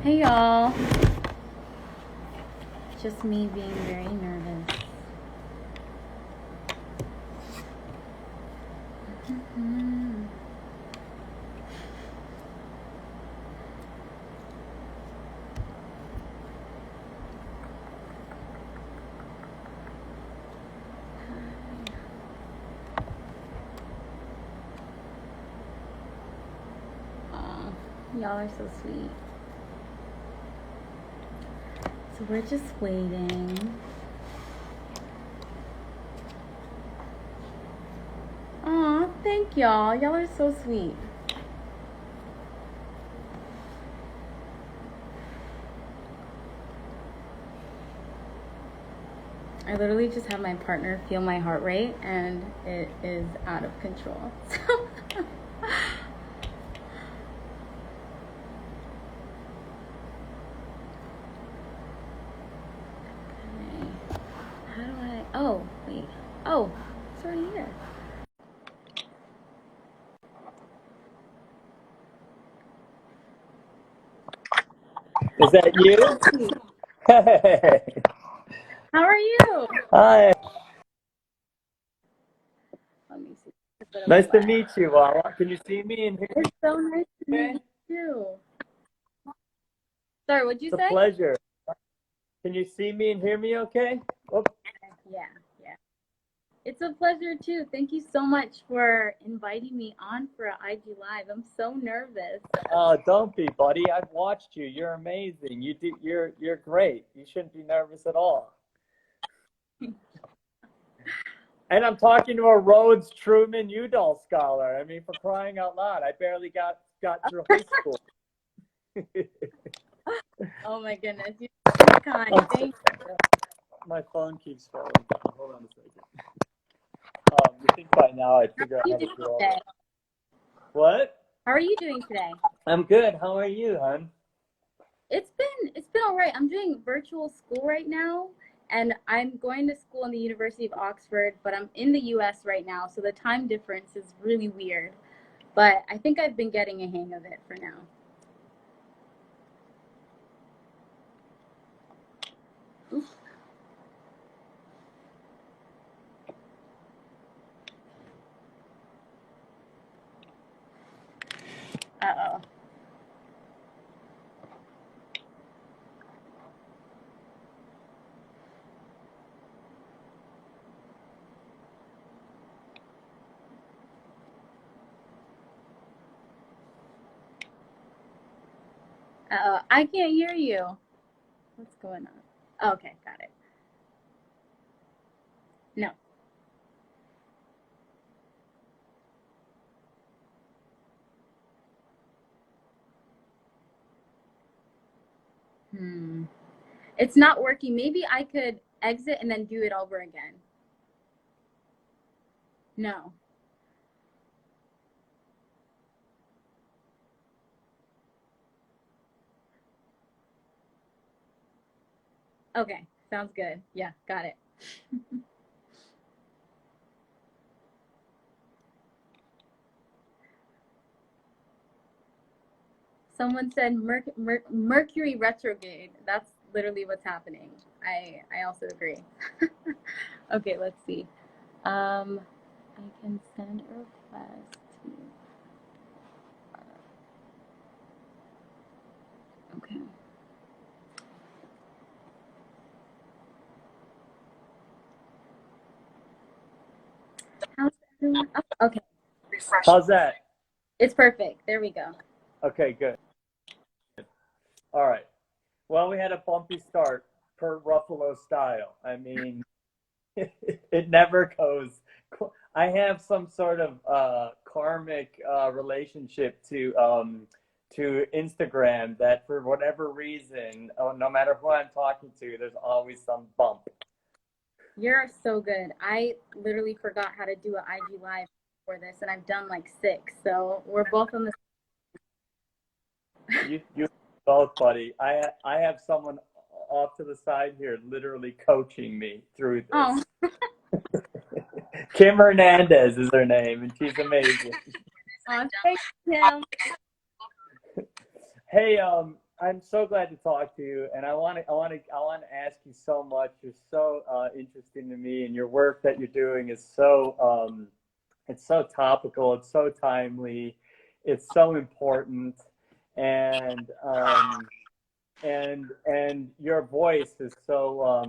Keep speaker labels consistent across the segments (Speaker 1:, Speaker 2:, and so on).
Speaker 1: Hey y'all. Just me being very nervous. Aw, y'all are so sweet. So we're just waiting. Aw, thank y'all. Y'all are so sweet. I literally just have my partner feel my heart rate and it is out of control. Okay. How do I? Oh, wait. Oh, it's already here.
Speaker 2: Is that you? Hey.
Speaker 1: How are you?
Speaker 2: Hi.
Speaker 1: Let me see. A bit of a
Speaker 2: Nice to
Speaker 1: lag.
Speaker 2: meet you, Wawa. Can you see me and hear me?
Speaker 1: It's so nice to
Speaker 2: Okay?
Speaker 1: meet you too. Sorry, what'd you
Speaker 2: It's a
Speaker 1: say?
Speaker 2: pleasure. Can you see me and hear me okay? Oh,
Speaker 1: Yeah, yeah. It's a pleasure too. Thank you so much for inviting me on for an IG Live. I'm so nervous.
Speaker 2: don't be, buddy. I've watched you. You're amazing. You're great. You shouldn't be nervous at all. And I'm talking to a Rhodes Truman Udall scholar. I mean, for crying out loud, I barely got through high school.
Speaker 1: Oh my goodness, you're so kind. Thank you.
Speaker 2: My phone keeps falling down. Hold on a second. You think by now I'd
Speaker 1: How
Speaker 2: figure out
Speaker 1: are you
Speaker 2: how to
Speaker 1: doing
Speaker 2: do all
Speaker 1: today?
Speaker 2: that. What?
Speaker 1: How are you doing today?
Speaker 2: I'm good. How are you, hon?
Speaker 1: It's been all right. I'm doing virtual school right now, and I'm going to school in the University of Oxford, but I'm in the US right now, so the time difference is really weird. But I think I've been getting a hang of it for now. Oops. Uh-oh. Uh-oh. I can't hear you. What's going on? Okay, got it. No. Hmm. It's not working. Maybe I could exit and then do it over again. No. Okay, sounds good. Yeah, got it. Someone said Mercury retrograde. That's literally what's happening. I also agree. Okay, let's see. I can send a request to. Okay. How's everyone? Oh, okay,
Speaker 2: How's that?
Speaker 1: it's perfect. There we go.
Speaker 2: Okay, good. All right. Well, we had a bumpy start per Ruffalo style. I mean, it never goes. I have some sort of karmic relationship to Instagram that for whatever reason, no matter who I'm talking to, there's always some bump.
Speaker 1: You're so good. I literally forgot how to do an IG live for this, and I've done like 6. So we're both on the.
Speaker 2: You both, buddy. I have someone off to the side here, literally coaching me through
Speaker 1: Oh,
Speaker 2: this. Kim Hernandez is her name, and she's amazing.
Speaker 1: thanks, Tim.
Speaker 2: Hey, I'm so glad to talk to you, and I want to ask you so much. You're so interesting to me, and your work that you're doing is so it's so topical, it's so timely, it's so important, and and your voice is so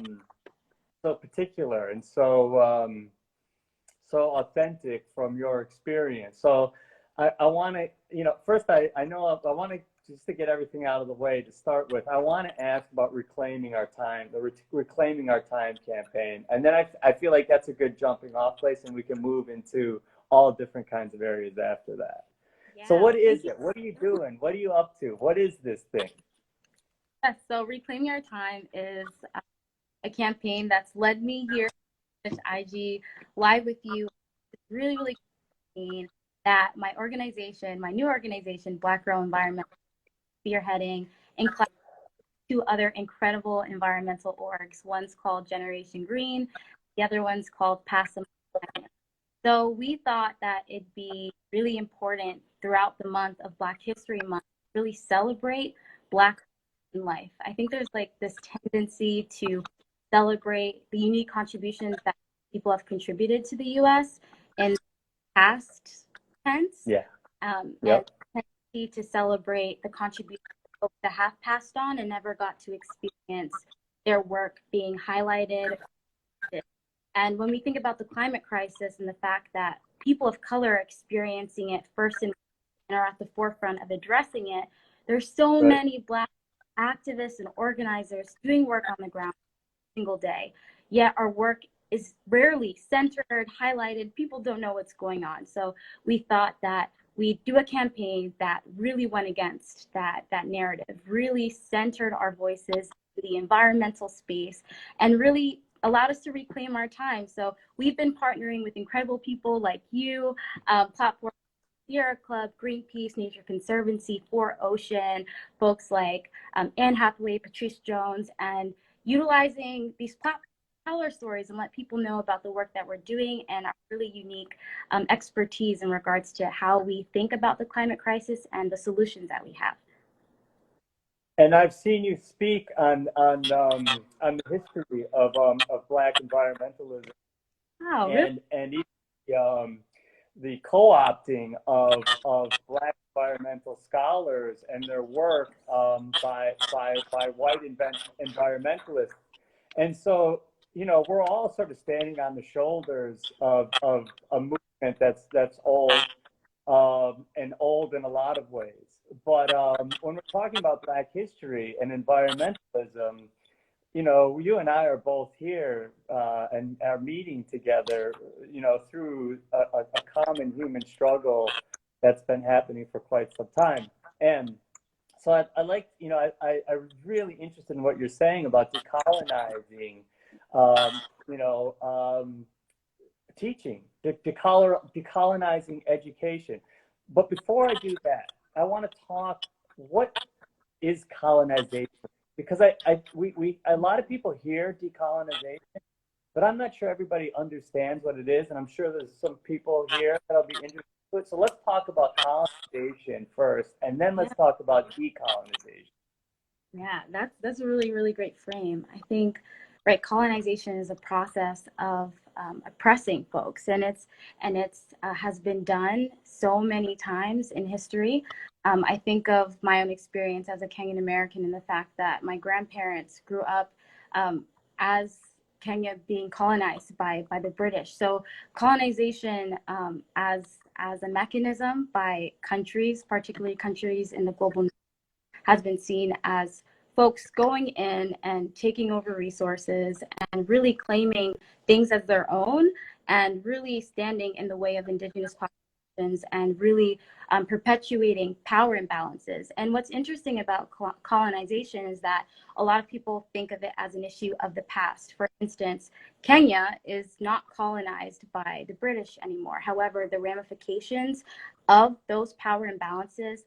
Speaker 2: so particular and so so authentic from your experience. So I want to, first I know I want to just to get everything out of the way to start with. I want to ask about reclaiming our time, the reclaiming our time campaign, and then I feel like that's a good jumping off place, and we can move into all different kinds of areas after that. So
Speaker 1: Yeah,
Speaker 2: what is
Speaker 1: thank you.
Speaker 2: it? What are you doing? What are you up to? What is this thing?
Speaker 1: Yes, so Reclaiming Our Time is a campaign that's led me here at IG live with you. It's really, really keen that my organization, my new organization, Black Girl Environmental, spearheading in class two other incredible environmental orgs. One's called Generation Green, the other one's called Pass the Mic. So we thought that it'd be really important throughout the month of Black History Month to really celebrate Black in life. I think there's like this tendency to celebrate the unique contributions that people have contributed to the U.S. in past tense,
Speaker 2: Yeah.
Speaker 1: and
Speaker 2: Yep.
Speaker 1: tendency to celebrate the contributions of folks that have passed on and never got to experience their work being highlighted. And when we think about the climate crisis and the fact that people of color are experiencing it first and are at the forefront of addressing it, there's so
Speaker 2: Right.
Speaker 1: many Black activists and organizers doing work on the ground every single day. Yet our work is rarely centered, highlighted. People don't know what's going on. So we thought that we'd do a campaign that really went against that narrative, really centered our voices in the environmental space, and really allowed us to reclaim our time. So we've been partnering with incredible people like you, platforms Sierra Club, Greenpeace, Nature Conservancy, For Ocean, folks like Anne Hathaway, Patrice Jones, and utilizing these platforms to tell our stories and let people know about the work that we're doing and our really unique expertise in regards to how we think about the climate crisis and the solutions that we have.
Speaker 2: And I've seen you speak on the history of Black environmentalism
Speaker 1: Wow, really?
Speaker 2: and even the co-opting of Black environmental scholars and their work by white environmentalists. And so, we're all sort of standing on the shoulders of a movement that's old, and old in a lot of ways. But when we're talking about Black history and environmentalism, you and I are both here and are meeting together, through a common human struggle that's been happening for quite some time. And so I like, I was really interested in what you're saying about decolonizing, you know, teaching, decolonizing education. But before I do that, I want to talk, what is colonization? Because a lot of people hear decolonization, but I'm not sure everybody understands what it is, and I'm sure there's some people here that'll be interested in it. So let's talk about colonization first, and then
Speaker 1: Yeah.
Speaker 2: let's talk about decolonization.
Speaker 1: Yeah, that's a really, really great frame. I think, right, colonization is a process of oppressing folks, and it's has been done so many times in history. I think of my own experience as a Kenyan American and the fact that my grandparents grew up as Kenya being colonized by the British. So colonization as a mechanism by countries, particularly countries in the global, has been seen as folks going in and taking over resources and really claiming things as their own and really standing in the way of indigenous populations and really perpetuating power imbalances. And what's interesting about colonization is that a lot of people think of it as an issue of the past. For instance, Kenya is not colonized by the British anymore. However, the ramifications of those power imbalances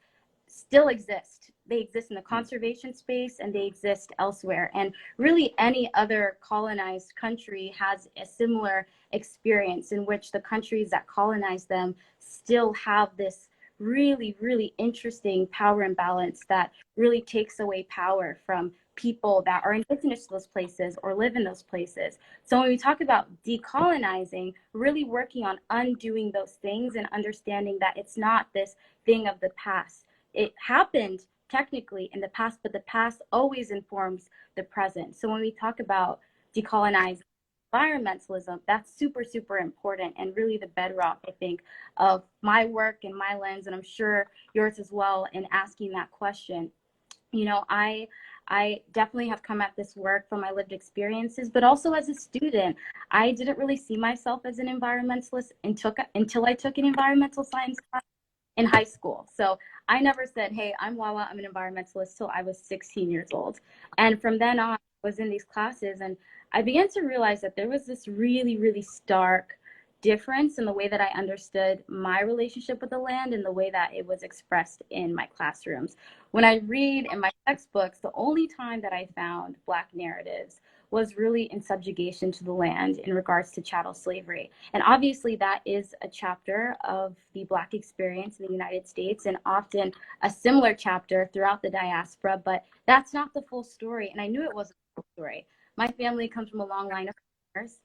Speaker 1: still exist. They exist in the conservation space and they exist elsewhere. And really, any other colonized country has a similar experience in which the countries that colonize them still have this really, really interesting power imbalance that really takes away power from people that are indigenous to those places or live in those places. So when we talk about decolonizing, really working on undoing those things and understanding that it's not this thing of the past. It happened technically in the past, but the past always informs the present. So when we talk about decolonizing environmentalism, that's super, super important and really the bedrock, I think, of my work and my lens, and I'm sure yours as well, in asking that question. You know, I definitely have come at this work from my lived experiences, but also as a student. I didn't really see myself as an environmentalist until I took an environmental science class in high school. So I never said, hey, I'm Lala, I'm an environmentalist, till I was 16 years old. And from then on, I was in these classes and I began to realize that there was this really, really stark difference in the way that I understood my relationship with the land and the way that it was expressed in my classrooms. When I read in my textbooks, the only time that I found Black narratives was really in subjugation to the land in regards to chattel slavery. And obviously, that is a chapter of the Black experience in the United States and often a similar chapter throughout the diaspora, but that's not the full story. And I knew it wasn't the full story. My family comes from a long line of farmers.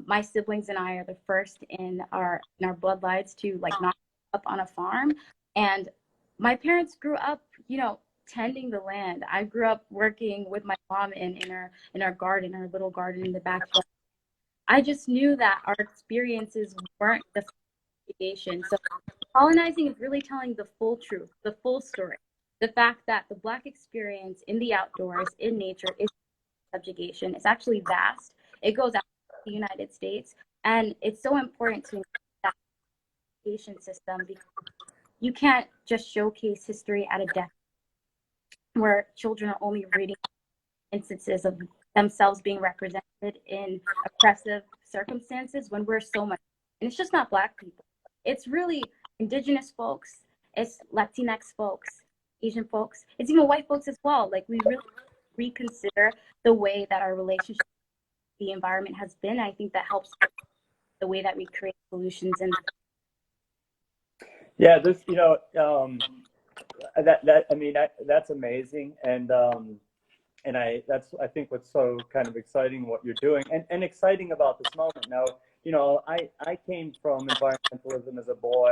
Speaker 1: My siblings and I are the first in our bloodlines to like not up on a farm. And my parents grew up, you know, tending the land. I grew up working with my mom in our garden, our little garden in the backyard. I just knew that our experiences weren't the investigation. So colonizing is really telling the full truth, the full story. The fact that the Black experience in the outdoors, in nature, is subjugation. It's actually vast. It goes out to the United States. And it's so important to that education system because you can't just showcase history at a desk where children are only reading instances of themselves being represented in oppressive circumstances when we're so much. And it's just not Black people. It's really Indigenous folks, it's Latinx folks, Asian folks, it's even white folks as well. Like we really reconsider the way that our relationship with the environment has been. I think that helps the way that we create solutions. And
Speaker 2: Yeah, this, that I mean, that's amazing, and that's I think what's so kind of exciting what you're doing, and exciting about this moment. Now, I came from environmentalism as a boy,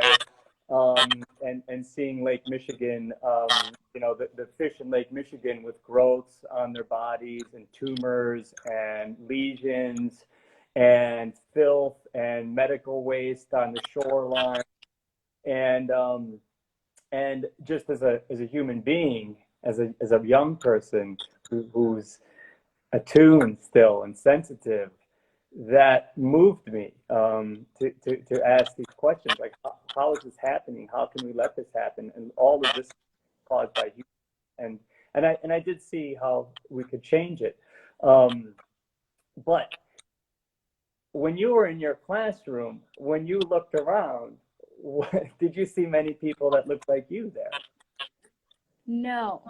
Speaker 2: and seeing Lake Michigan, the fish in Lake Michigan with growths on their bodies and tumors and lesions and filth and medical waste on the shoreline, and just as a human being, as a young person who's attuned still and sensitive, that moved me, to ask these questions like, how is this happening? How can we let this happen? And all of this is caused by humans. And I did see how we could change it. But when you were in your classroom, when you looked around, did you see many people that looked like you there?
Speaker 1: no,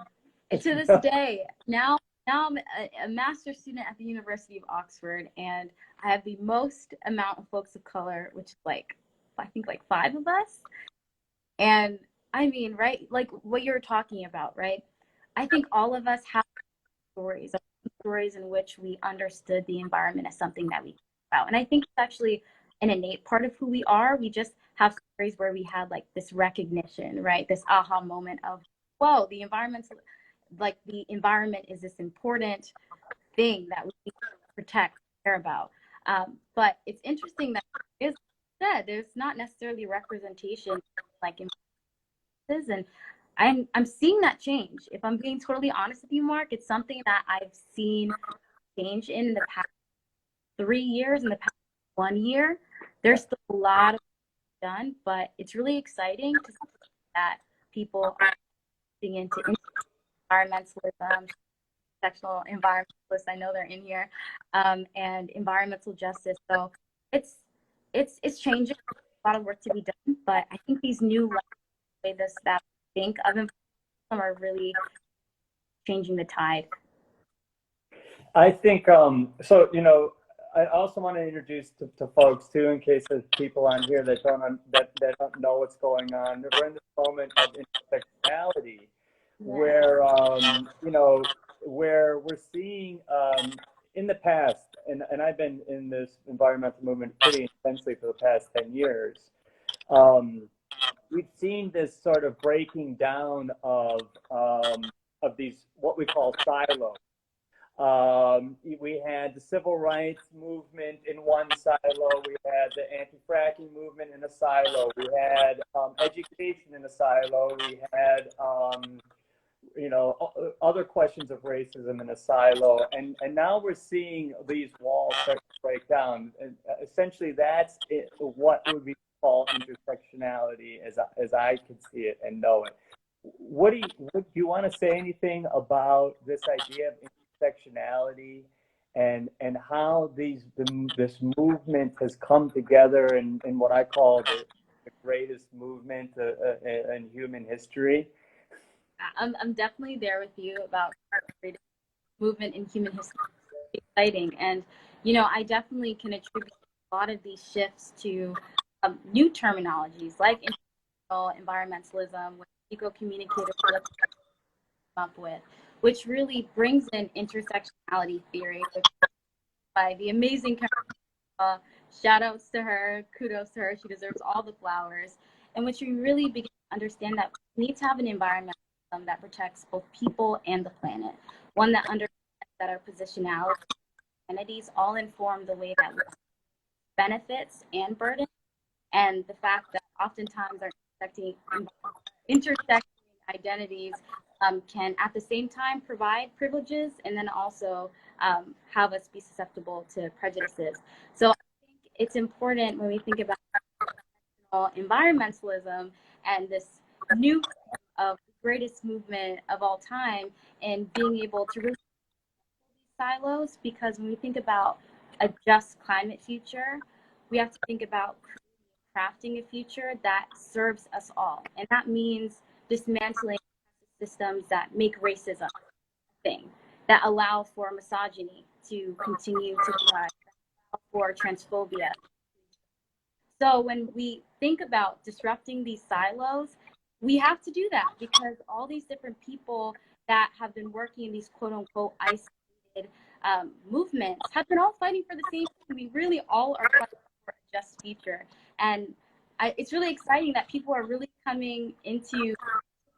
Speaker 1: to this day, now I'm a master's student at the University of Oxford, and I have the most amount of folks of color, which is like, I think like five of us. And I mean, right, like what you're talking about, right? I think all of us have stories in which we understood the environment as something that we care about. And I think it's actually an innate part of who we are. We just have stories where we had like this recognition, right? This aha moment of, whoa, the environment is this important thing that we need to protect, care about. But it's interesting that is said there's not necessarily representation like in places, and I'm seeing that change. If I'm being totally honest with you, Mark, it's something that I've seen change in the past 3 years, in the past 1 year. There's still a lot of done, but it's really exciting to see that people are getting into environmentalism, sectional environmentalists. I know they're in here, and environmental justice. So it's changing. A lot of work to be done, but I think these new ways that I think of environmentalism are really changing the tide.
Speaker 2: I think so. I also want to introduce to folks too, in case there's people on here that that don't know what's going on. We're in this moment of intersectionality,
Speaker 1: Yeah.
Speaker 2: where you know, where we're seeing in the past, and I've been in this environmental movement pretty intensely for the past 10 years. Um, we've seen this sort of breaking down of these what we call silos. We had the civil rights movement in one silo. We had the anti-fracking movement in a silo. We had education in a silo. We had you know, other questions of racism in a silo, and now we're seeing these walls start to break down. And essentially, that's what would be called intersectionality, as I could see it and know it. Do you want to say anything about this idea of intersectionality and how this movement has come together in what I call the greatest movement in human history?
Speaker 1: I'm definitely there with you about movement in human history. It's exciting, and I definitely can attribute a lot of these shifts to new terminologies like environmentalism, which eco communicators come up with, which really brings in intersectionality theory, which by the amazing shout outs to her, kudos to her, she deserves all the flowers, in which we really begin to understand that we need to have an environmental system that protects both people and the planet, one that understands that our positionality entities all inform the way that we benefits and burdens, and the fact that oftentimes our intersecting identities can at the same time provide privileges and then also have us be susceptible to prejudices. So I think it's important when we think about environmentalism and this new of the greatest movement of all time and being able to really silos, because when we think about a just climate future, we have to think about crafting a future that serves us all. And that means dismantling systems that make racism a thing, that allow for misogyny to continue to thrive, for transphobia. So when we think about disrupting these silos, we have to do that because all these different people that have been working in these quote unquote isolated movements have been all fighting for the same thing. We really all are fighting for a just future. And it's really exciting that people are really coming into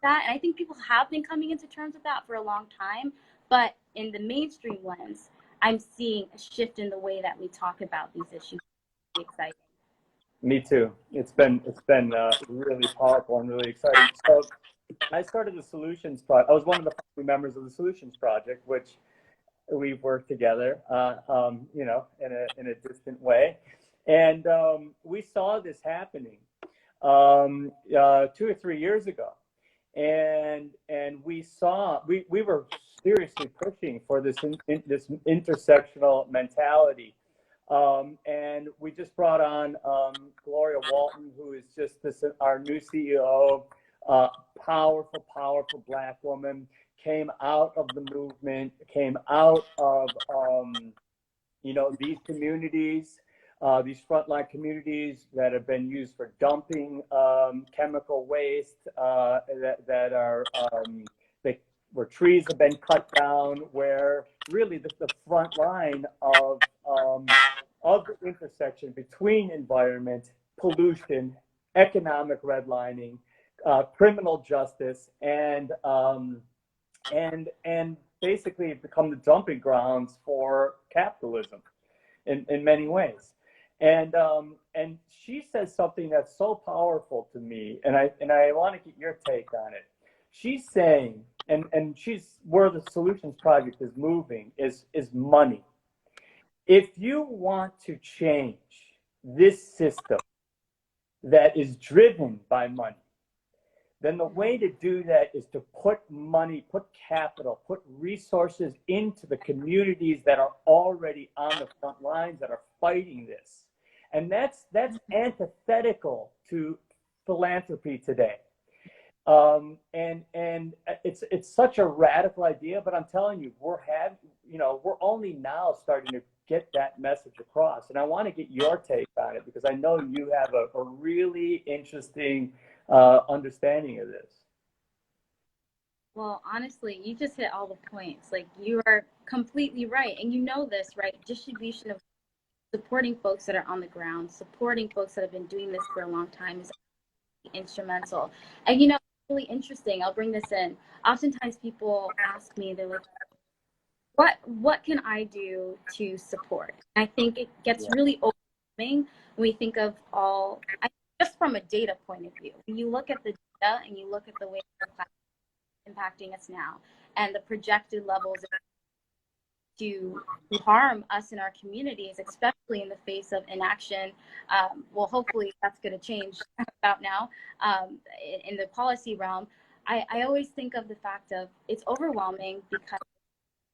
Speaker 1: that. And I think people have been coming into terms with that for a long time. But in the mainstream lens, I'm seeing a shift in the way that we talk about these issues. It's really exciting.
Speaker 2: Me too. It's been really powerful and really exciting. So I started the Solutions Project. I was one of the founding members of the Solutions Project, which we've worked together, you know, in a distant way. And we saw this happening 2 or 3 years ago. And we were seriously pushing for this this intersectional mentality. And we just brought on Gloria Walton, who is just our new CEO, powerful Black woman, came out of the movement, came out of you know, these communities, these frontline communities that have been used for dumping chemical waste that are where trees have been cut down, where really the front line of the intersection between environment, pollution, economic redlining, criminal justice, and basically become the dumping grounds for capitalism in many ways. And she says something that's so powerful to me, and I want to get your take on it. She's saying, and she's where the Solutions Project is moving is money. If you want to change this system that is driven by money, then the way to do that is to put money, put capital, put resources into the communities that are already on the front lines, that are fighting this. And that's antithetical to philanthropy today. And it's such a radical idea, but I'm telling you, we're only now starting to get that message across. And I want to get your take on it because I know you have a really interesting understanding of this.
Speaker 1: Well, honestly, you just hit all the points. Like, you are completely right. And you know this, right? Distribution of supporting folks that are on the ground, supporting folks that have been doing this for a long time is instrumental. And you know, it's really interesting. I'll bring this in. Oftentimes people ask me, they're like, what can I do to support? And I think it gets really overwhelming when we think of just from a data point of view. When you look at the data and you look at the way it's impacting us now and the projected levels to harm us in our communities, especially in the face of inaction. Well, hopefully that's going to change about now in the policy realm. I always think of the fact of it's overwhelming because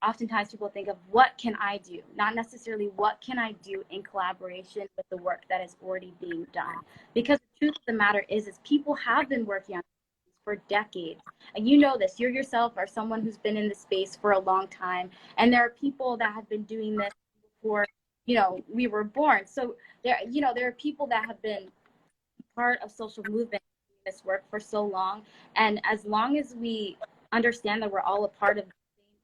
Speaker 1: oftentimes people think of what can I do, not necessarily what can I do in collaboration with the work that is already being done. Because the truth of the matter is people have been working on for decades. And you know this, you yourself are someone who's been in the space for a long time. And there are people that have been doing this before, you know, we were born. So there are people that have been part of social movement doing this work for so long. And as long as we understand that we're all a part of the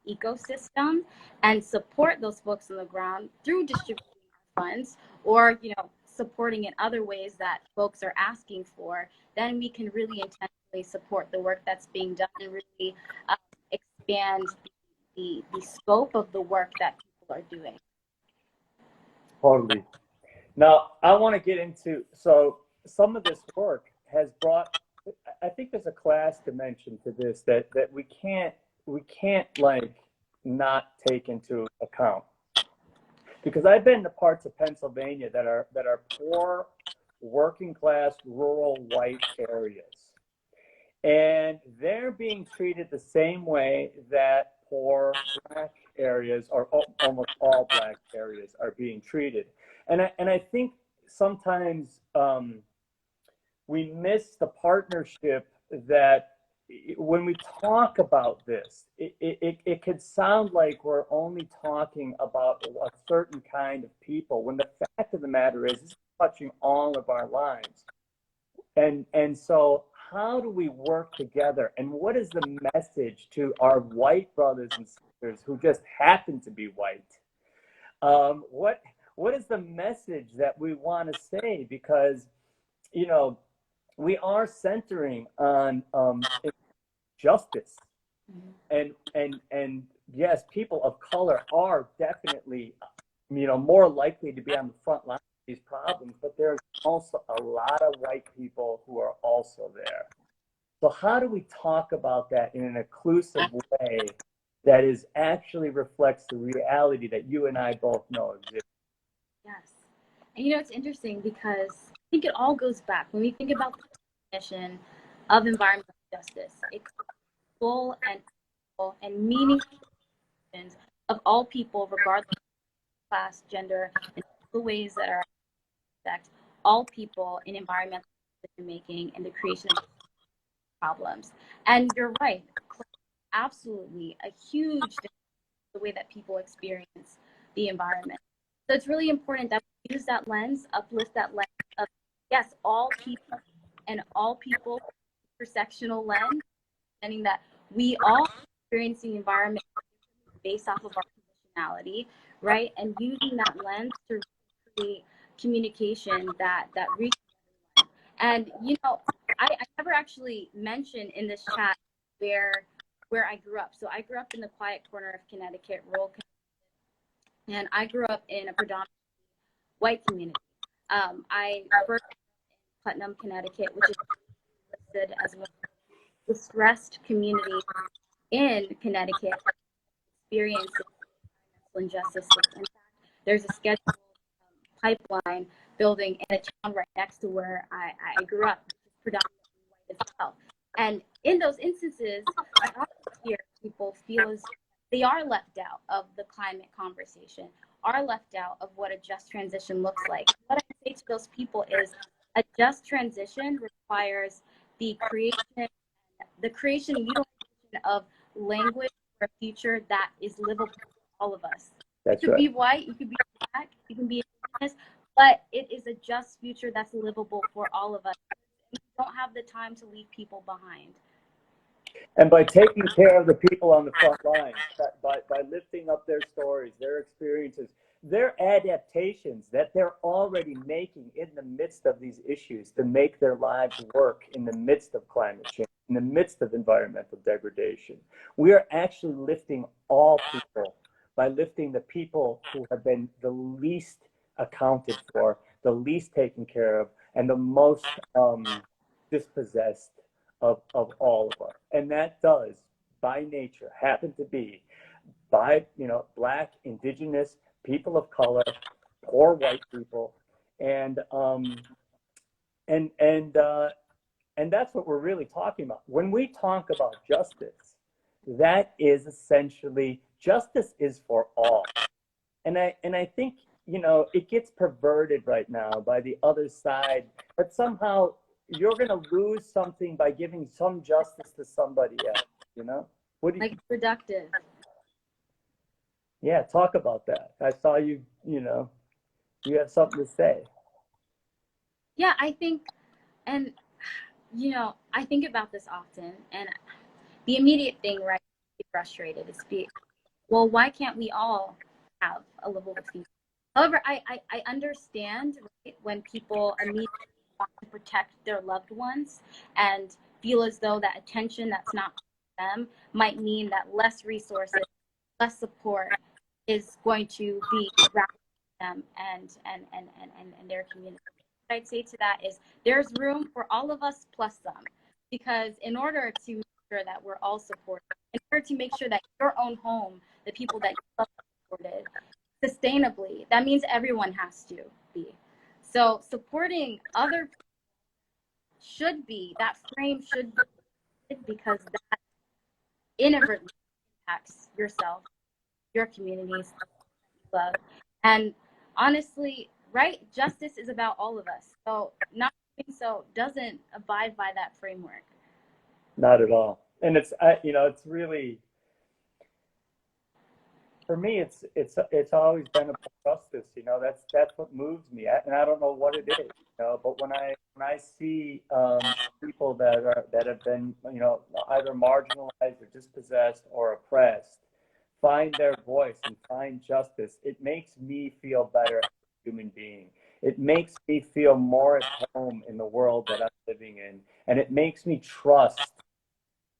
Speaker 1: same ecosystem and support those folks on the ground through distributing our funds or, you know, supporting in other ways that folks are asking for, then we can really intentionally support the work that's being done and really expand the scope of the work that people are doing.
Speaker 2: Totally. Now, I want to get into, so some of this work has brought, I think there's a class dimension to this that we can't like not take into account. Because I've been to parts of Pennsylvania that are poor, working class, rural, white areas. And they're being treated the same way that poor black areas, or almost all black areas, are being treated. And I think sometimes we miss the partnership that when we talk about this, it could sound like we're only talking about a certain kind of people, when the fact of the matter is it's touching all of our lives. And so how do we work together? And what is the message to our white brothers and sisters who just happen to be white? What is the message that we want to say? Because, you know, we are centering on justice, and yes, people of color are definitely, you know, more likely to be on the front line of these problems, but there's also a lot of white people who are also there. So how do we talk about that in an inclusive way that is actually reflects the reality that you and I both know exists?
Speaker 1: Yes. And you know, it's interesting because I think it all goes back when we think about the definition of environmental justice. It's full and meaningful of all people, regardless of class, gender, and the ways that are affect all people in environmental decision making and the creation of problems. And you're right, absolutely a huge difference in the way that people experience the environment. So it's really important that we use that lens, uplift that lens of, yes, all people and all people, intersectional lens, understanding that we all experience the environment based off of our positionality, right? And using that lens to create communication that reaches everyone. And you know, I never actually mentioned in this chat where I grew up. So I grew up in the quiet corner of Connecticut, rural Connecticut, and I grew up in a predominantly white community. I first in Putnam, Connecticut, which is listed as one of the distressed communities in Connecticut experience injustice. In fact, there's a scheduled pipeline building in a town right next to where I grew up, which is predominantly white as well. And in those instances, I often hear people feel as they are left out of the climate conversation, are left out of what a just transition looks like. What I say to those people is a just transition requires the creation and utilization of language for a future that is livable for all of us.
Speaker 2: That's
Speaker 1: you could
Speaker 2: right.
Speaker 1: be white, you could be Black, you can be Indigenous, but it is a just future that's livable for all of us. We don't have the time to leave people behind.
Speaker 2: And by taking care of the people on the front lines, by lifting up their stories, their experiences, their adaptations that they're already making in the midst of these issues to make their lives work in the midst of climate change, in the midst of environmental degradation. We are actually lifting all people by lifting the people who have been the least accounted for, the least taken care of, and the most dispossessed of all of us. And that does, by nature, happen to be by, Black, Indigenous, people of color, poor white people, and and and uh, and that's what we're really talking about when we talk about justice. That is essentially justice is for all, and I think it gets perverted right now by the other side, but somehow you're going to lose something by giving some justice to somebody else. What do you?
Speaker 1: Like productive.
Speaker 2: Yeah, talk about that. I saw you. You have something to say.
Speaker 1: Yeah, I think, and I think about this often, and the immediate thing, right, be frustrated is well, why can't we all have a livable future? However, I understand, right, when people immediately want to protect their loved ones and feel as though that attention that's not for them might mean that less resources, less support is going to be wrapped them and their community. What I'd say to that is there's room for all of us plus some, because in order to make sure that we're all supported, in order to make sure that your own home, the people that you love, are supported sustainably, that means everyone has to be. So supporting other should be, that frame should be, because that inadvertently impacts yourself, your communities, love. And honestly, right, justice is about all of us. So not doing so doesn't abide by that framework.
Speaker 2: Not at all. And it's really, for me, it's always been about justice. That's what moves me, and I don't know what it is. But when I see people that have been either marginalized or dispossessed or oppressed find their voice and find justice, it makes me feel better as a human being. It makes me feel more at home in the world that I'm living in, and it makes me trust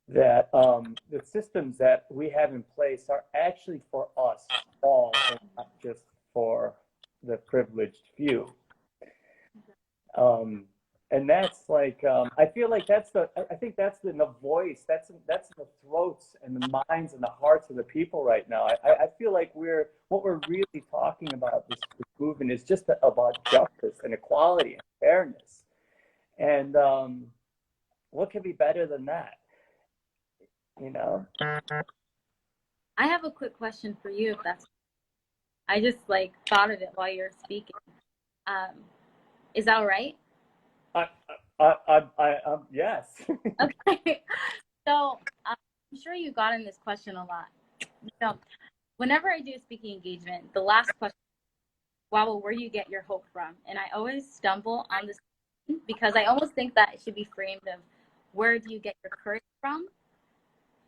Speaker 2: that the systems that we have in place are actually for us all, and not just for the privileged few. Um, and that's like I feel like I think that's in the voice, that's in the throats and the minds and the hearts of the people right now. I feel like what we're really talking about, this movement, is just about justice and equality and fairness. And what could be better than that? You know?
Speaker 1: I have a quick question for you, if that's. I just like thought of it while you're speaking. Um, is that all right?
Speaker 2: I, yes.
Speaker 1: Okay. So I'm sure you've gotten this question a lot. So whenever I do a speaking engagement, the last question, wow, where do you get your hope from? And I always stumble on this because I almost think that it should be framed of where do you get your courage from?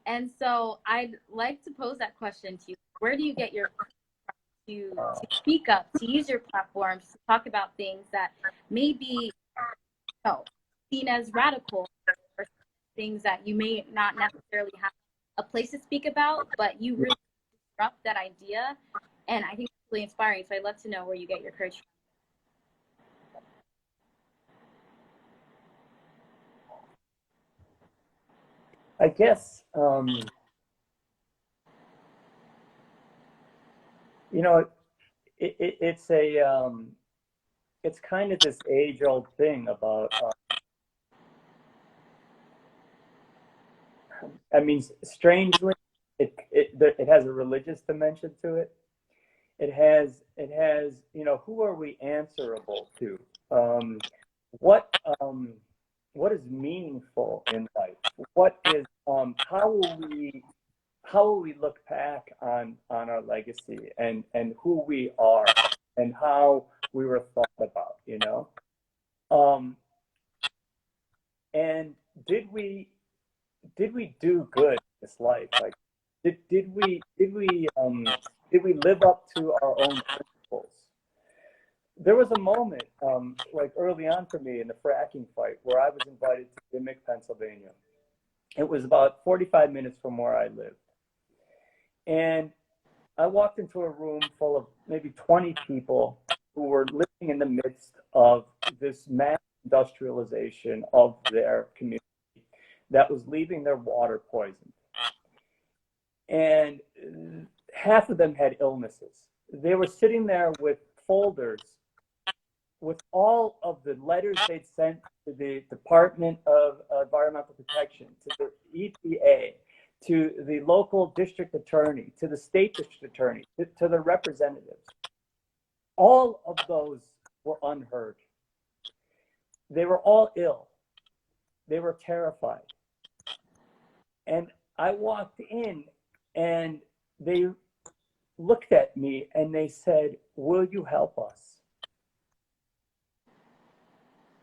Speaker 1: And so I'd like to pose that question to you. Where do you get your courage to speak up, to use your platforms to talk about things that may be seen as radical, or things that you may not necessarily have a place to speak about, but you really disrupt that idea. And I think it's really inspiring. So I'd love to know where you get your courage from.
Speaker 2: I guess it's it's kind of this age-old thing about. I mean, strangely, it has a religious dimension to it. It has who are we answerable to? Um, what um, what is meaningful in life? What is how will we look back on our legacy and who we are and how we were thought about, you know. Um, and did we do good in this life? Like, did we live up to our own principles? There was a moment, like early on for me in the fracking fight, where I was invited to Dimmick, Pennsylvania. It was about 45 minutes from where I lived, and I walked into a room full of maybe 20 people who were living in the midst of this mass industrialization of their community that was leaving their water poisoned. And half of them had illnesses. They were sitting there with folders with all of the letters they'd sent to the Department of Environmental Protection, to the EPA, to the local district attorney, to the state district attorney, to the representatives. All of those were unheard. They were all ill. They were terrified. And I walked in and they looked at me and they said, "Will you help us?"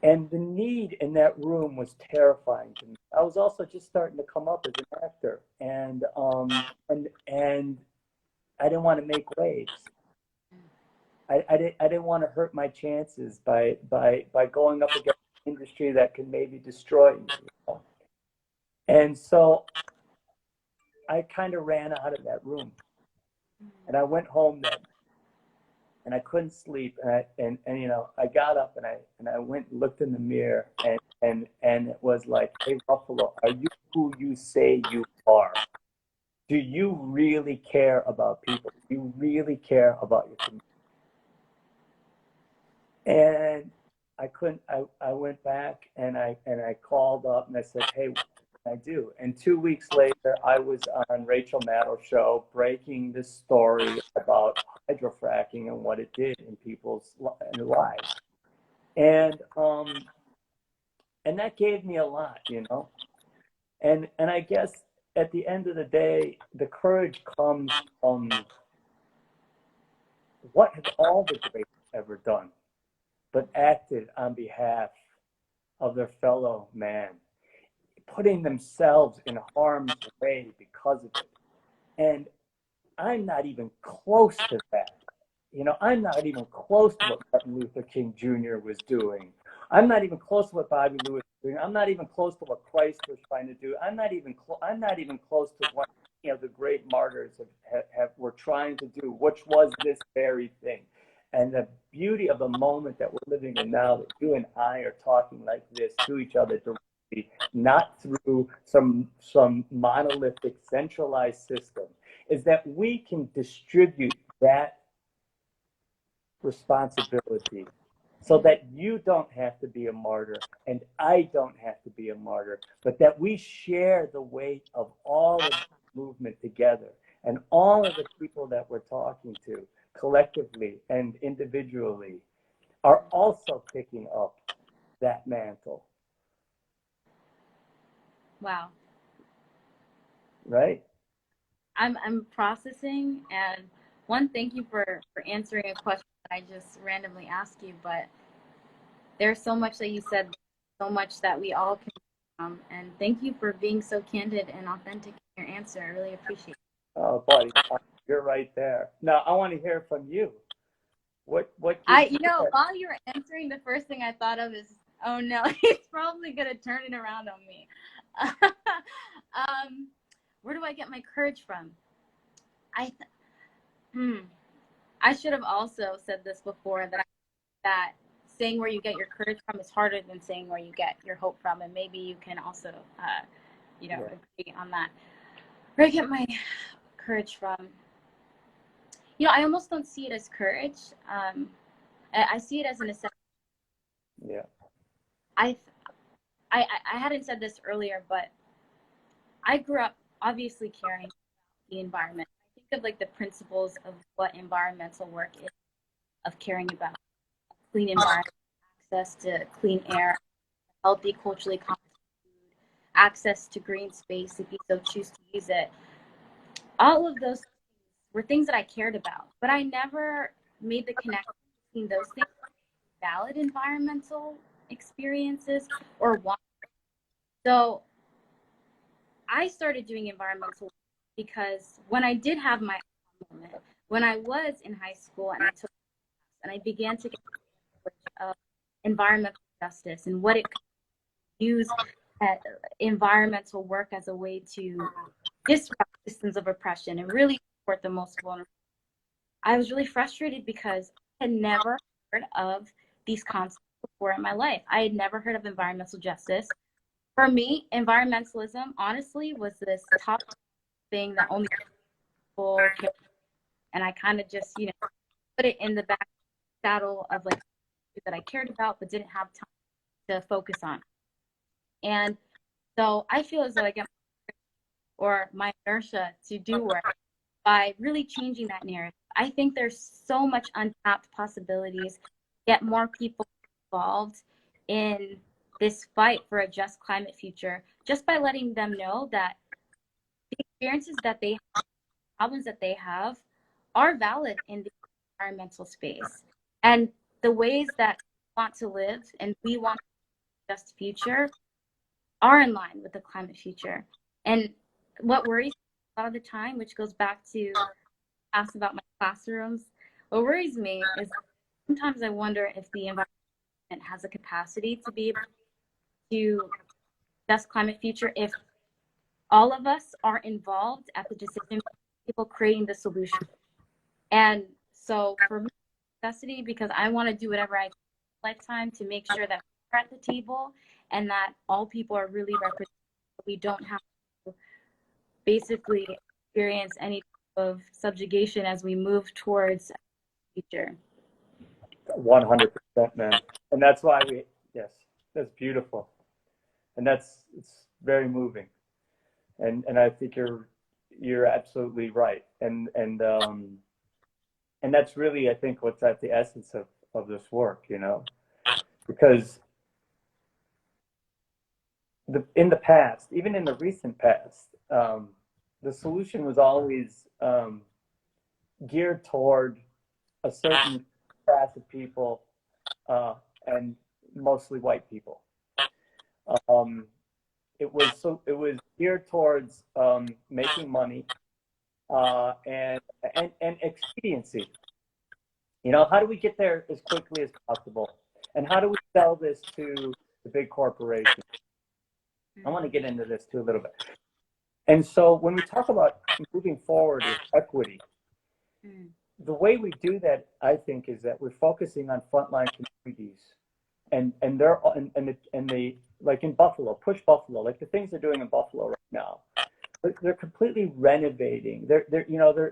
Speaker 2: And the need in that room was terrifying to me. I was also just starting to come up as an actor, and I didn't want to make waves. I didn't want to hurt my chances by going up against an industry that could maybe destroy me. You know? And so I kind of ran out of that room, and I went home then, and I couldn't sleep, and you know, I got up and I went and looked in the mirror, and it was like, "Hey, Ruffalo, are you who you say you are? Do you really care about people? Do you really care about your community?" And I couldn't. I went back and I called up and I said, "Hey, what can I do?" And 2 weeks later, I was on Rachel Maddow's show breaking this story about hydrofracking and what it did in people's lives. And that gave me a lot, you know. And I guess at the end of the day, the courage comes from what have all the greats ever done, but acted on behalf of their fellow man, putting themselves in harm's way because of it. And I'm not even close to that. You know, I'm not even close to what Martin Luther King Jr. was doing. I'm not even close to what Bobby Lewis was doing. I'm not even close to what Christ was trying to do. I'm not even close to what, you know, the great martyrs were trying to do, which was this very thing. And the beauty of the moment that we're living in now, that you and I are talking like this to each other directly, not through some monolithic centralized system, is that we can distribute that responsibility so that you don't have to be a martyr and I don't have to be a martyr, but that we share the weight of all of the movement together, and all of the people that we're talking to collectively and individually are also picking up that mantle.
Speaker 1: Wow.
Speaker 2: Right?
Speaker 1: I'm processing, and one, thank you for answering a question that I just randomly asked you, but there's so much that you said, so much that we all can and thank you for being so candid and authentic in your answer. I really appreciate it.
Speaker 2: Oh, buddy, you're right there. Now, I want to hear from you. What gives
Speaker 1: You
Speaker 2: you
Speaker 1: know,
Speaker 2: that?
Speaker 1: while you were answering, the first thing I thought of is, oh no, he's probably gonna turn it around on me. Where do I get my courage from? I I should have also said this before, that saying where you get your courage from is harder than saying where you get your hope from, and maybe you can also
Speaker 2: Yeah.
Speaker 1: agree on that. Where I get my courage from, I almost don't see it as courage. I see it as an necessity.
Speaker 2: Yeah.
Speaker 1: I hadn't said this earlier, but I grew up obviously caring about the environment. I think of like the principles of what environmental work is, of caring about clean environment, access to clean air, healthy, culturally conscious food, access to green space if you so choose to use it. All of those things were things that I cared about, but I never made the connection those things valid environmental experiences or want. So I started doing environmental because when I did have my moment, when I was in high school and I took and I began to get knowledge of environmental justice and what it could use environmental work as a way to disrupt systems of oppression and really support the most vulnerable. I was really frustrated because I had never heard of these concepts before in my life. I had never heard of environmental justice. For me, environmentalism, honestly, was this top thing that only people care. And I kind of just, put it in the back saddle of like that I cared about, but didn't have time to focus on. And so I feel as though I get or my inertia to do work by really changing that narrative. I think there's so much untapped possibilities, get more people involved in this fight for a just climate future, just by letting them know that the experiences that they have, problems that they have, are valid in the environmental space. And the ways that we want to live and we want a just future are in line with the climate future. And what worries me a lot of the time, which goes back to ask about my classrooms, what worries me is sometimes I wonder if the environment has a capacity to be able to just climate future if all of us are involved at the decision, people creating the solution. And so for me, necessity, because I want to do whatever I can in my lifetime to make sure that we're at the table and that all people are really represented. We don't have to basically experience any type of subjugation as we move towards the future.
Speaker 2: 100%, man. And that's why yes, that's beautiful. And it's very moving. And I think you're absolutely right. And that's really, I think, what's at the essence of this work, because in the past, even in the recent past, the solution was always geared toward a certain class of people, and mostly white people. It was geared towards making money, and expediency. How do we get there as quickly as possible, and how do we sell this to the big corporations? I want to get into this too a little bit. And so when we talk about moving forward with equity, the way we do that, I think, is that we're focusing on frontline communities, and they like in Buffalo, push Buffalo, like the things they're doing in Buffalo right now. They're completely renovating. They're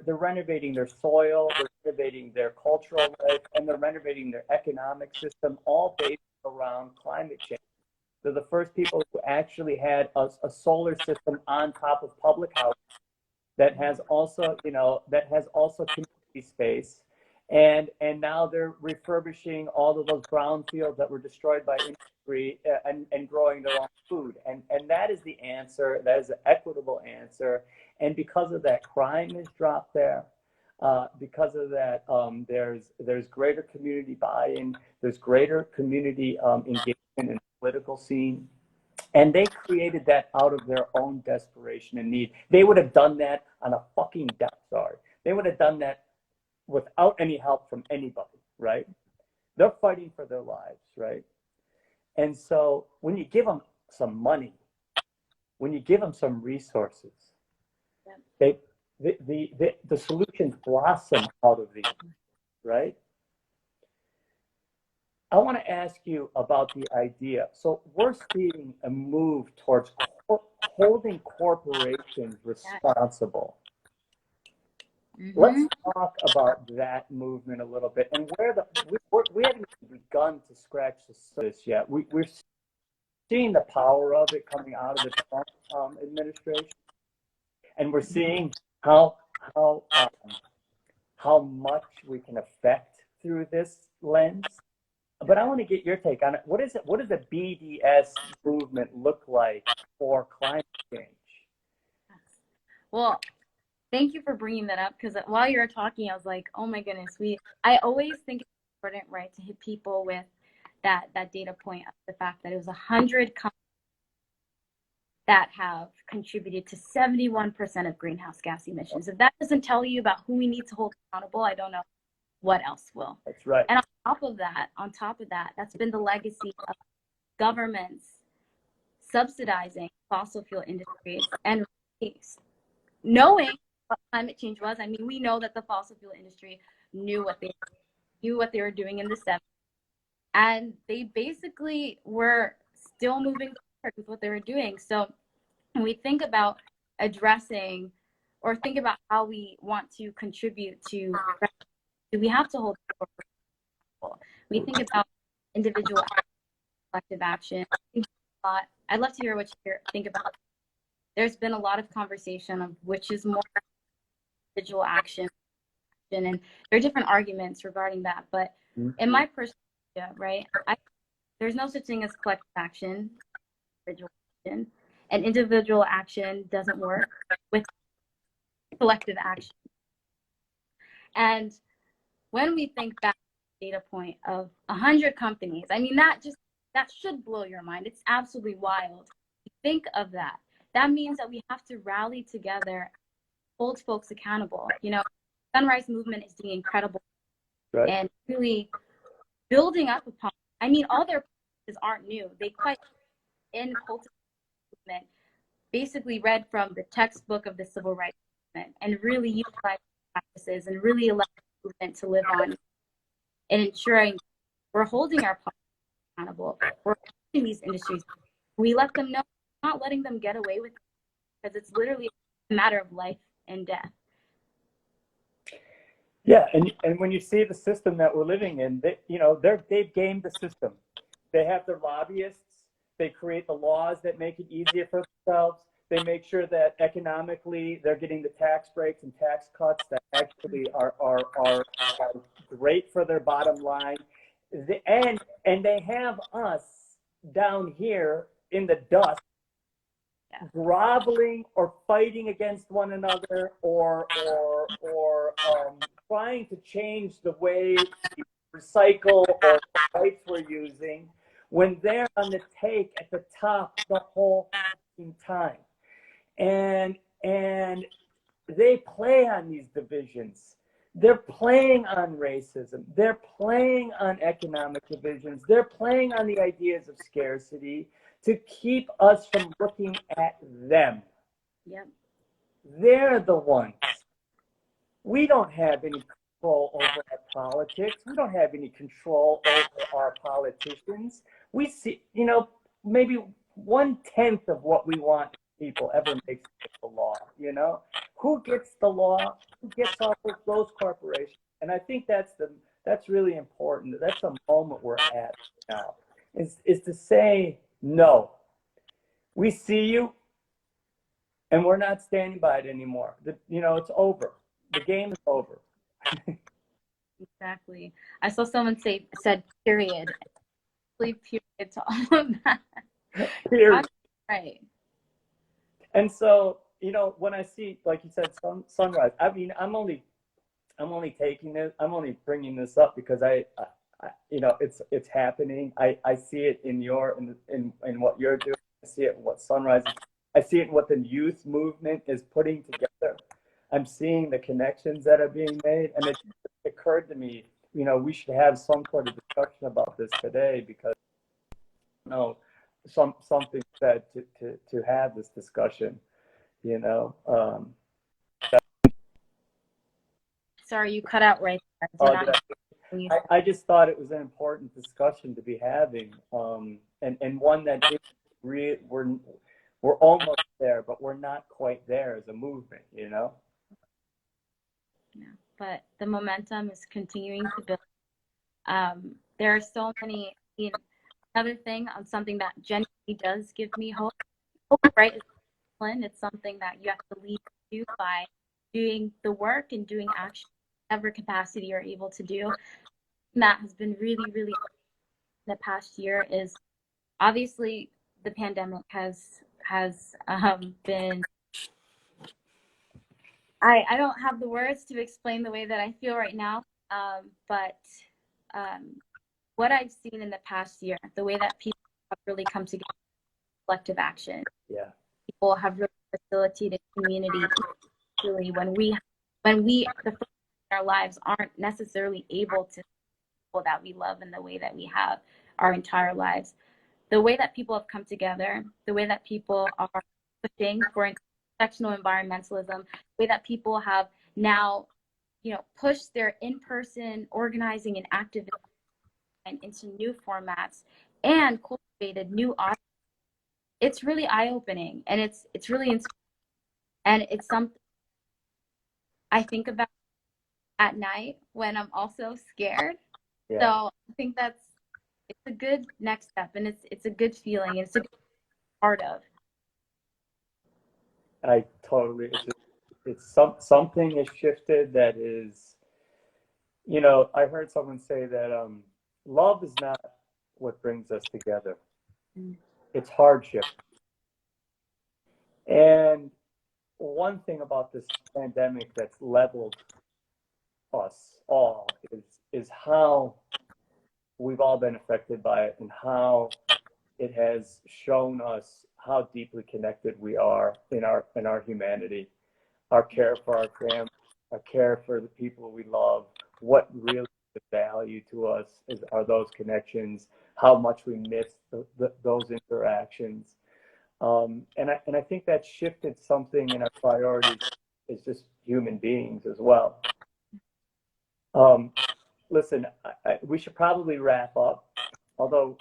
Speaker 2: renovating their soil, they're renovating their cultural life, and they're renovating their economic system, all based around climate change. They're the first people who actually had a solar system on top of public housing that has also community space, and now they're refurbishing all of those brownfields that were destroyed by industry, and growing their own food, and that is the answer. That is the equitable answer, and because of that, crime is dropped there. Because of that, there's greater community buy-in, there's greater community engagement in the political scene. And they created that out of their own desperation and need. They would have done that on a fucking death star. They would have done that without any help from anybody, right? They're fighting for their lives, right? And so when you give them some money, when you give them some resources, the solutions blossom out of these, right? I want to ask you about the idea. So we're seeing a move towards holding corporations responsible. Let's talk about that movement a little bit, and we haven't even begun to scratch the surface yet. We're seeing the power of it coming out of the Trump administration, and we're seeing how much we can affect through this lens. But I want to get your take on it. What does the BDS movement look like for climate change?
Speaker 1: Well, thank you for bringing that up, because while you were talking, I was like, oh my goodness, I always think important, right, to hit people with that data point of the fact that it was 100 companies that have contributed to 71% of greenhouse gas emissions. If that doesn't tell you about who we need to hold accountable, I don't know what else will.
Speaker 2: That's right.
Speaker 1: And on top of that, that's been the legacy of governments subsidizing fossil fuel industries and knowing what climate change was. I mean, we know that the fossil fuel industry knew what they were doing in the 70s, and they basically were still moving forward with what they were doing. So when we think about addressing or think about how we want to contribute to, we have to hold people. We think about individual collective action. I'd love to hear what you think about. There's been a lot of conversation of which is more individual action, and there are different arguments regarding that. But in my personal idea, right, there's no such thing as collective action, individual action, and individual action doesn't work with collective action. And when we think back to the data point of 100 companies, I mean, that should blow your mind. It's absolutely wild. Think of that. That means that we have to rally together, hold folks accountable. You know, Sunrise Movement is doing incredible, right, and really building up upon. I mean, all their practices aren't new. They quite in cultivating movement basically read from the textbook of the civil rights movement and really utilize practices and really allow the movement to live on and ensuring we're holding our public accountable. We're holding these industries. We let them know, not letting them get away with it, because it's literally a matter of life and death.
Speaker 2: Yeah, and when you see the system that we're living in, they've gamed the system. They have their lobbyists. They create the laws that make it easier for themselves. They make sure that economically they're getting the tax breaks and tax cuts that actually are great for their bottom line. And they have us down here in the dust, groveling or fighting against one another, or trying to change the way we recycle or the pipes we're using, when they're on the take at the top the whole time. And they play on these divisions. They're playing on racism. They're playing on economic divisions. They're playing on the ideas of scarcity to keep us from looking at them.
Speaker 1: Yep.
Speaker 2: They're the ones. We don't have any control over our politics. We don't have any control over our politicians. We see, maybe 1/10 of what we want people ever makes the law. Who gets the law? Who gets all of those corporations? And I think that's really important. That's the moment we're at now, is to say, no, we see you, and we're not standing by it anymore. It's over. The game is over.
Speaker 1: Exactly. I saw someone said period. Period to all of that.
Speaker 2: Period.
Speaker 1: Right.
Speaker 2: And so, when I see, like you said, sunrise, I mean, I'm only bringing this up because it's happening. I see it in what you're doing. I see it in what Sunrise is. I see it in what the youth movement is putting together. I'm seeing the connections that are being made, and it occurred to me, we should have some sort of discussion about this today, because something said to have this discussion.
Speaker 1: Sorry, you cut out right there.
Speaker 2: I just thought it was an important discussion to be having, and one that we're almost there, but we're not quite there as a movement, Yeah,
Speaker 1: but the momentum is continuing to build. There are so many. Another thing on something that genuinely does give me hope, right? It's something that you have to lead to by doing the work and doing action, whatever capacity you're able to do. And that has been really, really in the past year is obviously the pandemic has been. I don't have the words to explain the way that I feel right now, but what I've seen in the past year, the way that people have really come together, collective action.
Speaker 2: Yeah.
Speaker 1: People have really facilitated community, really when we the first in our lives aren't necessarily able to people that we love in the way that we have our entire lives. The way that people have come together, the way that people are pushing for intersectional environmentalism, the way that people have now, pushed their in-person organizing and activism into new formats and cultivated new audience. It's really eye-opening, and it's really inspiring, and it's something I think about at night when I'm also scared. So
Speaker 2: Yeah.
Speaker 1: I think it's a good next step, and it's a good feeling. It's a good part of.
Speaker 2: I totally, something has shifted that is, I heard someone say that love is not what brings us together.
Speaker 1: Mm.
Speaker 2: It's hardship. And one thing about this pandemic that's leveled us all is how we've all been affected by it and how it has shown us how deeply connected we are in our humanity, our care for our family, our care for the people we love. What really is the value to us are those connections, how much we miss those interactions. And I think that shifted something in our priorities as just human beings as well. Um, Listen, we should probably wrap up. Although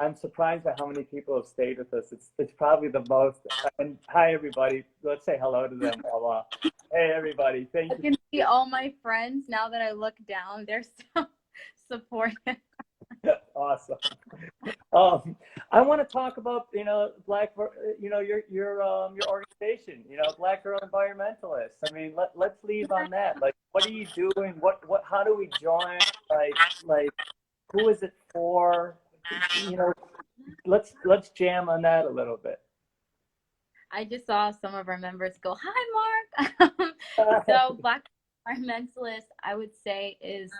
Speaker 2: I'm surprised by how many people have stayed with us. It's probably the most. And hi everybody. Let's say hello to them. Hey everybody.
Speaker 1: I
Speaker 2: Thank you.
Speaker 1: can see all my friends now that I look down. They're so supportive.
Speaker 2: Awesome. Um, I want to talk about Black, your organization, Black Girl Environmentalists. I mean, let's leave on that. Like, what are you doing? What how do we join? Like who is it for? You know, let's jam on that a little bit.
Speaker 1: I just saw some of our members go, "Hi, Mark." So, Black Environmentalist, I would say, is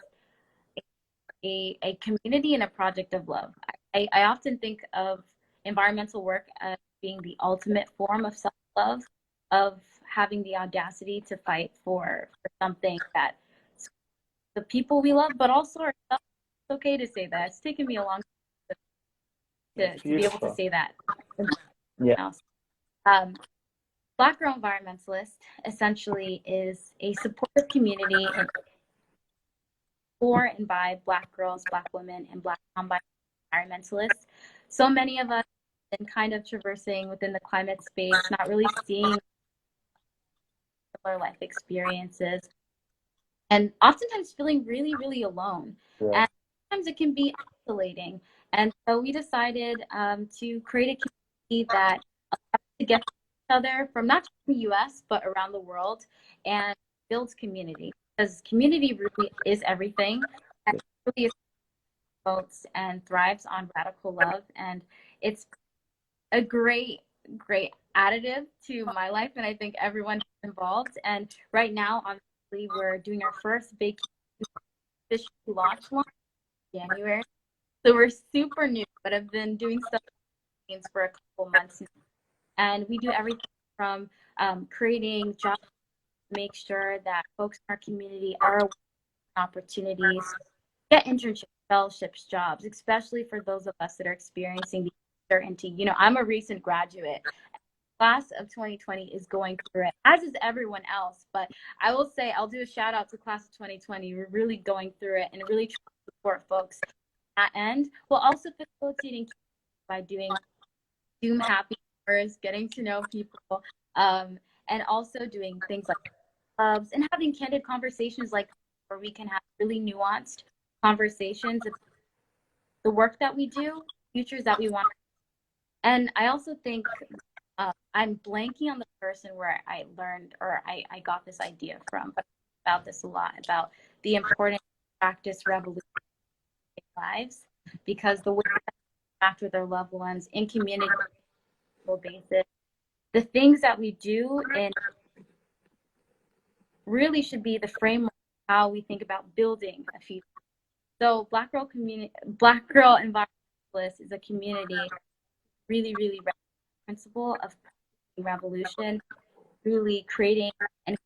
Speaker 1: a community and a project of love. I often think of environmental work as being the ultimate form of self-love, of having the audacity to fight for something that the people we love, but also ourselves. It's okay to say that. It's taken me a long time to be able to say that.
Speaker 2: Yeah.
Speaker 1: Um, Black Girl Environmentalist essentially is a supportive community for and by Black girls, Black women, and Black non-binary environmentalists. So many of us have been kind of traversing within the climate space, not really seeing similar life experiences, and oftentimes feeling really, really alone.
Speaker 2: Yeah.
Speaker 1: And sometimes it can be isolating. And so we decided to create a community that to get each other from not just the US, but around the world, and builds community. Because community really is everything. And it really promotes and thrives on radical love. And it's a great, great additive to my life. And I think everyone involved. And right now, obviously, we're doing our first big official launch in January. So we're super new, but I've been doing stuff for a couple months now. And we do everything from creating jobs to make sure that folks in our community are aware of opportunities, get internships, fellowships, jobs, especially for those of us that are experiencing the uncertainty. I'm a recent graduate. Class of 2020 is going through it, as is everyone else. But I will say, I'll do a shout out to class of 2020. We're really going through it and really trying to support folks at that end, while also facilitating by doing Zoom happy hours, getting to know people, and also doing things like clubs and having candid conversations like where we can have really nuanced conversations about the work that we do, futures that we want. And I also think I'm blanking on the person where I learned or I got this idea from, but about this a lot about the importance of practice revolution lives, because the way that they interact with their loved ones in community basis, the things that we do and really should be the framework of how we think about building a future. So Black Girl Environmentalist is a community really, really principle of revolution, really creating a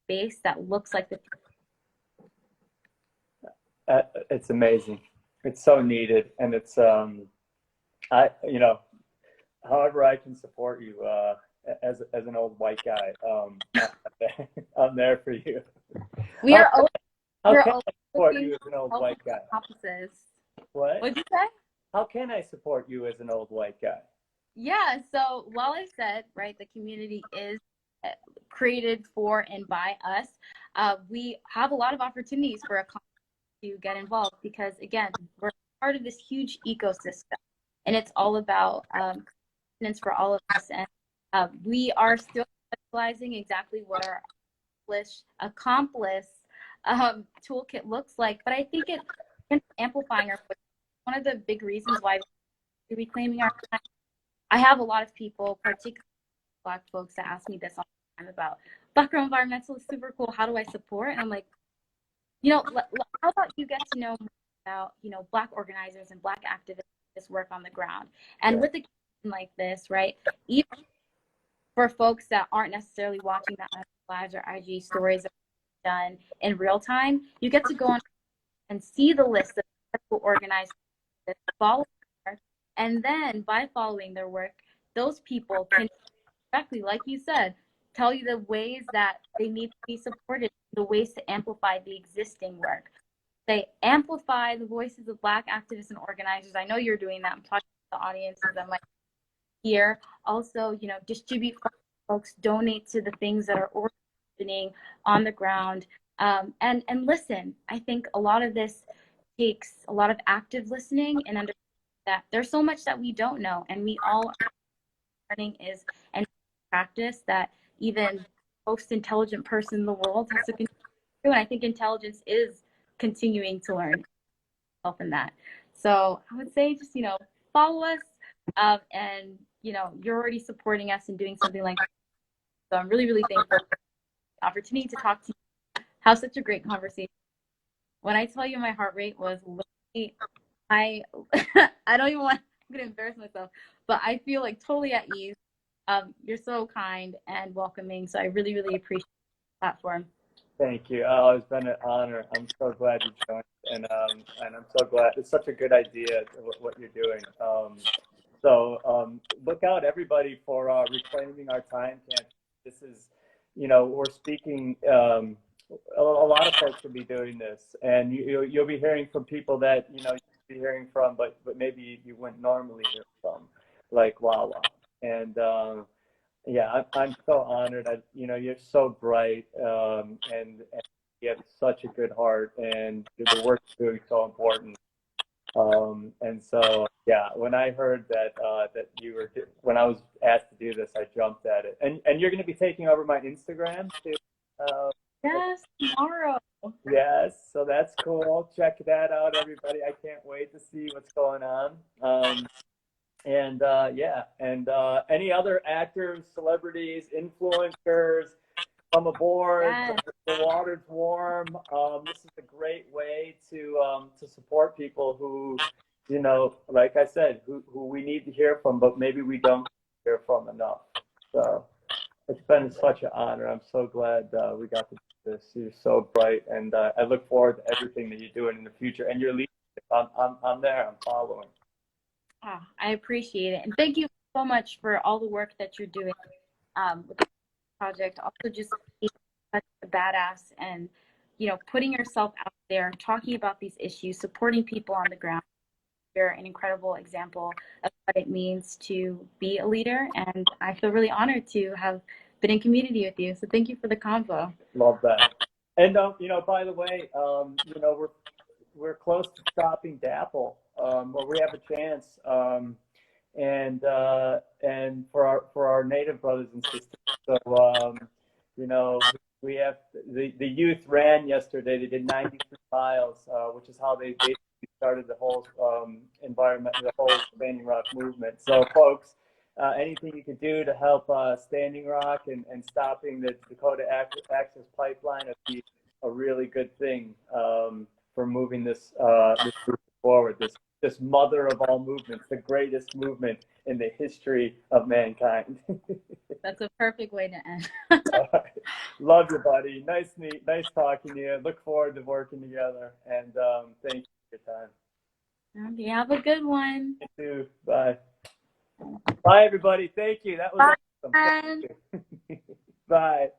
Speaker 1: space that looks like the.
Speaker 2: It's amazing. It's so needed, and it's I however I can support you as an old white guy, I'm there for you.
Speaker 1: We
Speaker 2: How
Speaker 1: are always
Speaker 2: how
Speaker 1: we're
Speaker 2: can
Speaker 1: always
Speaker 2: I support
Speaker 1: looking
Speaker 2: you as an old
Speaker 1: for
Speaker 2: white guy?
Speaker 1: compasses.
Speaker 2: What?
Speaker 1: What'd you say?
Speaker 2: How can I support you as an old white guy?
Speaker 1: Yeah, so while I said, right, the community is created for and by us, we have a lot of opportunities for a to get involved because, again, we're part of this huge ecosystem and it's all about for all of us. And we are still specializing exactly what our accomplice toolkit looks like. But I think it's amplifying our voice. One of the big reasons why we're reclaiming our time. I have a lot of people, particularly Black folks, that ask me this all the time about Black Girl Environmental is super cool. How do I support? And I'm like, how about you get to know more about, Black organizers and Black activists work on the ground. And with a like this, right, even for folks that aren't necessarily watching the lives or IG stories that are done in real time, you get to go on and see the list of people organized that follow their work. And then by following their work, those people can directly, like you said, tell you the ways that they need to be supported, the ways to amplify the existing work. They amplify the voices of Black activists and organizers. I know you're doing that. I'm talking to the audiences. I'm like, here. Also, distribute folks, donate to the things that are happening on the ground, and listen. I think a lot of this takes a lot of active listening and understanding that there's so much that we don't know, and we all are learning is and practice that even most intelligent person in the world has to continue. And I think intelligence is continuing to learn help in that. So I would say just, follow us, and, you're already supporting us and doing something like that. So I'm really, really thankful for the opportunity to talk to you. Have such a great conversation. When I tell you my heart rate was literally, I, I don't even want, I'm going to embarrass myself, but I feel like totally at ease. You're so kind and welcoming. So I really, really appreciate the platform.
Speaker 2: Thank you. Oh, it's been an honor. I'm so glad you joined, and I'm so glad. It's such a good idea what you're doing. So look out, everybody, for reclaiming our time camp. This is, we're speaking. A lot of folks will be doing this, and you'll be hearing from people that you'll be hearing from, but maybe you wouldn't normally hear from, like Wawa. And yeah, I'm so honored. You're so bright, and you have such a good heart, and the work you're doing is so important. And so, yeah, when I heard that you were, when I was asked to do this, I jumped at it. And you're going to be taking over my Instagram too.
Speaker 1: Yes, tomorrow.
Speaker 2: Yes, so that's cool. Check that out, everybody. I can't wait to see what's going on. And yeah, and any other actors, celebrities, influencers, come aboard.
Speaker 1: Yes.
Speaker 2: The water's warm. This is a great way to support people who, like I said, who we need to hear from, but maybe we don't hear from enough. So it's been such an honor. I'm so glad we got to do this. You're so bright, and I look forward to everything that you're doing in the future. And your leadership, I'm there. I'm following.
Speaker 1: Oh, I appreciate it. And thank you so much for all the work that you're doing with the project. Also, just being such a badass and, putting yourself out there, talking about these issues, supporting people on the ground. You're an incredible example of what it means to be a leader. And I feel really honored to have been in community with you. So thank you for the convo.
Speaker 2: Love that. And by the way, we're close to stopping Dapple, where we have a chance, and for our native brothers and sisters. So you know, we have the youth ran yesterday. They did 93 miles, which is how they basically started the whole the whole Standing Rock movement. So, folks, anything you can do to help Standing Rock and stopping the Dakota Access Pipeline would be a really good thing for moving this this movement forward. This mother of all movements, the greatest movement in the history of mankind.
Speaker 1: That's a perfect way to end.
Speaker 2: All right. Love you, buddy. Nice talking to you. Look forward to working together. And thank you for your time.
Speaker 1: Okay, have a good one.
Speaker 2: You too. Bye. Bye, everybody. Thank you. That was
Speaker 1: Bye.
Speaker 2: awesome. Thank you. Bye.